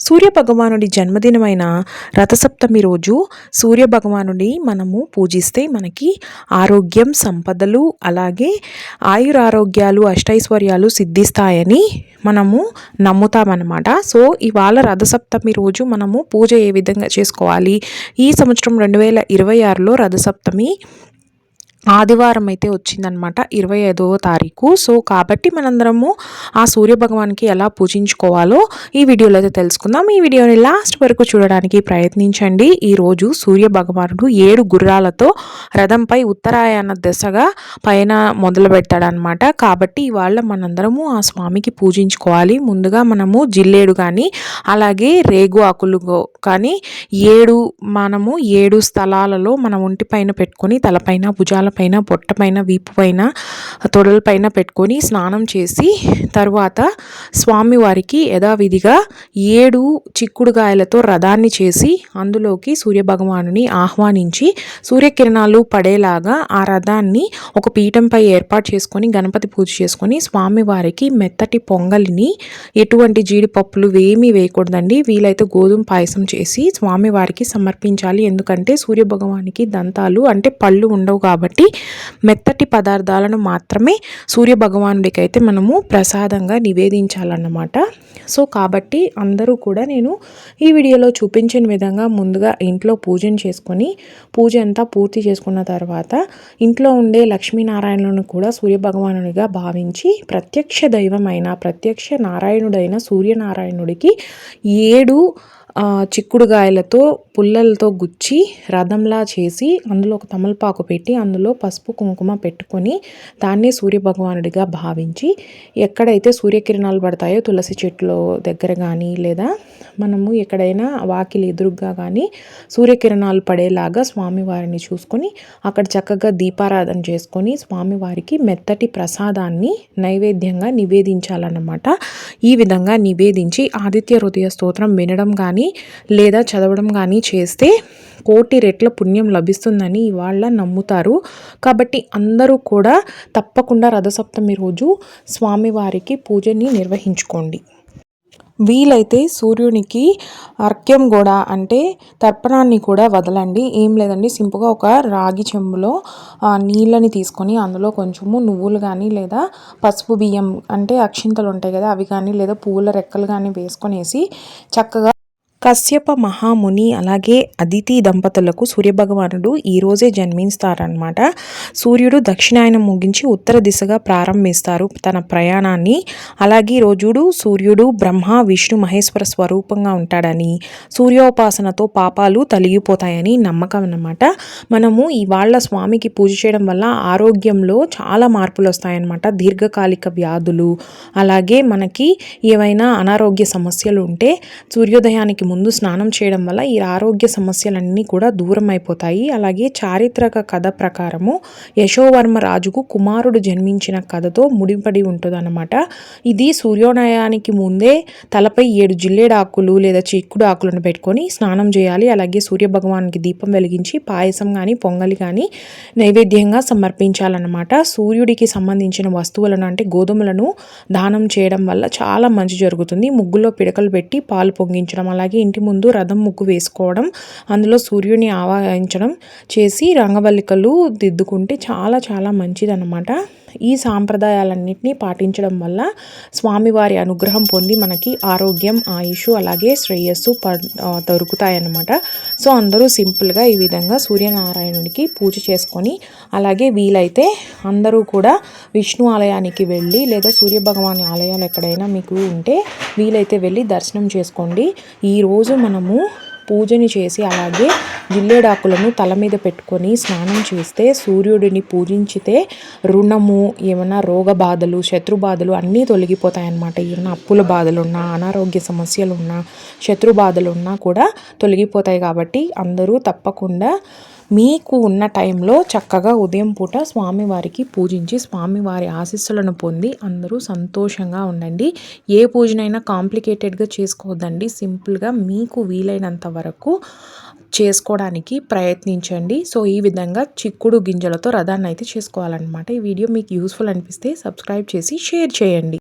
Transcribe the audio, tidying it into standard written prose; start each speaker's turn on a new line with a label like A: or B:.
A: సూర్య భగవానుడి జన్మదినమైన రథసప్తమి రోజు సూర్య భగవానుడి మనము పూజిస్తే మనకి ఆరోగ్యం, సంపదలు, అలాగే ఆయురారోగ్యాలు, అష్టైశ్వర్యాలు సిద్ధిస్తాయని మనము నమ్ముతామన్నమాట. సో ఇవాళ రథసప్తమి రోజు మనము పూజ ఏ విధంగా చేసుకోవాలి, ఈ సంవత్సరం 2026లో రథసప్తమి ఆదివారం అయితే వచ్చిందనమాట, 25వ తారీఖు. సో కాబట్టి మనందరము ఆ సూర్య భగవాన్కి ఎలా పూజించుకోవాలో ఈ వీడియోలో అయితే తెలుసుకుందాం. ఈ వీడియోని లాస్ట్ వరకు చూడడానికి ప్రయత్నించండి. ఈరోజు సూర్య భగవానుడు 7 గుర్రాలతో రథంపై ఉత్తరాయణ దిశగా పైన మొదలు పెడతాడనమాట. కాబట్టి ఇవాళ మనందరము ఆ స్వామికి పూజించుకోవాలి. ముందుగా మనము జిల్లేడు కానీ అలాగే రేగు ఆకులు కానీ 7 స్థలాలలో మన ఒంటి పైన పెట్టుకొని తలపైన, భుజాల పైన, పొట్ట పైన, వీపు పైన, తొడల పైన పెట్టుకొని స్నానం చేసి తర్వాత స్వామివారికి యథావిధిగా 7 చిక్కుడుగాయలతో రథాన్ని చేసి అందులోకి సూర్యభగవానుని ఆహ్వానించి సూర్యకిరణాలు పడేలాగా ఆ రథాన్ని ఒక పీఠంపై ఏర్పాటు చేసుకొని గణపతి పూజ చేసుకొని స్వామివారికి మెత్తటి పొంగలిని, ఎటువంటి జీడిపప్పులు ఏమీ వేయకూడదండి, వీలైతే గోధుమ పాయసం చేసి స్వామివారికి సమర్పించాలి. ఎందుకంటే సూర్యభగవానికి దంతాలు అంటే పళ్ళు ఉండవు కాబట్టి మెత్తటి పదార్థాలను మాత్రమే సూర్య భగవానుడికి అయితే మనము ప్రసాదంగా నివేదించాలన్నమాట. సో కాబట్టి అందరూ కూడా నేను ఈ వీడియోలో చూపించిన విధంగా ముందుగా ఇంట్లో పూజను చేసుకొని పూజ అంతా పూర్తి చేసుకున్న తర్వాత ఇంట్లో ఉండే లక్ష్మీనారాయణులను కూడా సూర్య భగవానుడిగా భావించి ప్రత్యక్ష దైవమైన ప్రత్యక్ష నారాయణుడైన సూర్యనారాయణుడికి 7 చిక్కుడుగాయలతో పుల్లలతో గుచ్చి రథంలా చేసి అందులో ఒక తమలపాకు పెట్టి అందులో పసుపు కుంకుమ పెట్టుకొని దాన్ని సూర్యభగవానుడిగా భావించి ఎక్కడైతే సూర్యకిరణాలు పడతాయో తులసి చెట్లు దగ్గర కానీ లేదా మనము ఎక్కడైనా వాకిలి ఎదురుగా కానీ సూర్యకిరణాలు పడేలాగా స్వామివారిని చూసుకొని అక్కడ చక్కగా దీపారాధన చేసుకొని స్వామివారికి మెత్తటి ప్రసాదాన్ని నైవేద్యంగా నివేదించాలన్నమాట. ఈ విధంగా నివేదించి ఆదిత్య హృదయ స్తోత్రం వినడం కానీ లేదా చదవడం కానీ చేస్తే 1,000,000 రెట్ల పుణ్యం లభిస్తుందని ఇవాళ నమ్ముతారు. కాబట్టి అందరూ కూడా తప్పకుండా రథసప్తమి రోజు స్వామివారికి పూజని నిర్వహించుకోండి. వీలైతే సూర్యునికి అర్ఘ్యం కూడా అంటే తర్పణాన్ని కూడా వదలండి. ఏం లేదండి, సింపుల్గా ఒక రాగి చెంబులో నీళ్ళని తీసుకొని అందులో కొంచెము నువ్వులు కానీ లేదా పసుపు బియ్యం అంటే అక్షింతలు ఉంటాయి కదా అవి కానీ లేదా పువ్వుల రెక్కలు కానీ వేసుకొనేసి చక్కగా కశ్యప మహాముని అలాగే అదితి దంపతులకు సూర్యభగవానుడు ఈరోజే జన్మిస్తారనమాట. సూర్యుడు దక్షిణాయనం ముగించి ఉత్తర దిశగా ప్రారంభిస్తారు తన ప్రయాణాన్ని. అలాగే రోజుడు సూర్యుడు బ్రహ్మ విష్ణు మహేశ్వర స్వరూపంగా ఉంటాడని, సూర్యోపాసనతో పాపాలు తొలగిపోతాయని నమ్మకం అన్నమాట. మనము ఇవాళ స్వామికి పూజ చేయడం వల్ల ఆరోగ్యంలో చాలా మార్పులు వస్తాయన్నమాట. దీర్ఘకాలిక వ్యాధులు అలాగే మనకి ఏవైనా అనారోగ్య సమస్యలు ఉంటే సూర్యోదయానికి ముందు స్నానం చేయడం వల్ల ఈ ఆరోగ్య సమస్యలన్నీ కూడా దూరం అయిపోతాయి. అలాగే చారిత్రక కథ ప్రకారము యశోవర్మ రాజుకు కుమారుడు జన్మించిన కథతో ముడిపడి ఉంటుంది అన్నమాట. ఇది సూర్యోదయానికి ముందే తలపై 7 జిల్లేడు ఆకులు లేదా చిక్కుడు ఆకులను పెట్టుకొని స్నానం చేయాలి. అలాగే సూర్య భగవానికి దీపం వెలిగించి పాయసం కానీ పొంగలి కానీ నైవేద్యంగా సమర్పించాలన్నమాట. సూర్యుడికి సంబంధించిన వస్తువులను అంటే గోధుమలను దానం చేయడం వల్ల చాలా మంచి జరుగుతుంది. ముగ్గులో పిడకలు పెట్టి పాలు పొంగించడం, అలాగే ఇంటి ముందు రథం ముగ్గు వేసుకోవడం, అందులో సూర్యుని ఆవాహించడం చేసి రంగవల్లికలు దిద్దుకుంటే చాలా చాలా మంచిదన్నమాట. ఈ సాంప్రదాయాలన్నింటినీ పాటించడం వల్ల స్వామివారి అనుగ్రహం పొంది మనకి ఆరోగ్యం, ఆయుష్ అలాగే శ్రేయస్సు దొరుకుతాయన్నమాట. సో అందరూ సింపుల్గా ఈ విధంగా సూర్యనారాయణుడికి పూజ చేసుకొని అలాగే వీలైతే అందరూ కూడా విష్ణు ఆలయానికి వెళ్ళి లేదా సూర్యభగవాని ఆలయాలు ఎక్కడైనా మీకు ఉంటే వీలైతే వెళ్ళి దర్శనం చేసుకోండి. ఈరోజు మనము పూజని చేసి అలాగే జిల్లేడాకులను తల మీద పెట్టుకొని స్నానం చేస్తే సూర్యుడిని పూజించితే రుణము, ఏమైనా రోగ బాధలు, శత్రు బాధలు అన్నీ తొలగిపోతాయన్నమాట. ఏమైనా అప్పుల బాధలున్నా, అనారోగ్య సమస్యలున్నా, శత్రు బాధలున్నా కూడా తొలగిపోతాయి. కాబట్టి అందరూ తప్పకుండా మీకు ఉన్న టైంలో చక్కగా ఉదయం పూట స్వామివారికి పూజించి స్వామివారి ఆశీస్సులను పొంది అందరూ సంతోషంగా ఉండండి. ఏ పూజనైనా కాంప్లికేటెడ్గా చేసుకోవద్దండి, సింపుల్గా మీకు వీలైనంత వరకు చేసుకోవడానికి ప్రయత్నించండి. సో ఈ విధంగా చిక్కుడు గింజలతో రథాన్ని అయితే చేసుకోవాలన్నమాట. ఈ వీడియో మీకు యూస్ఫుల్ అనిపిస్తే సబ్స్క్రైబ్ చేసి షేర్ చేయండి.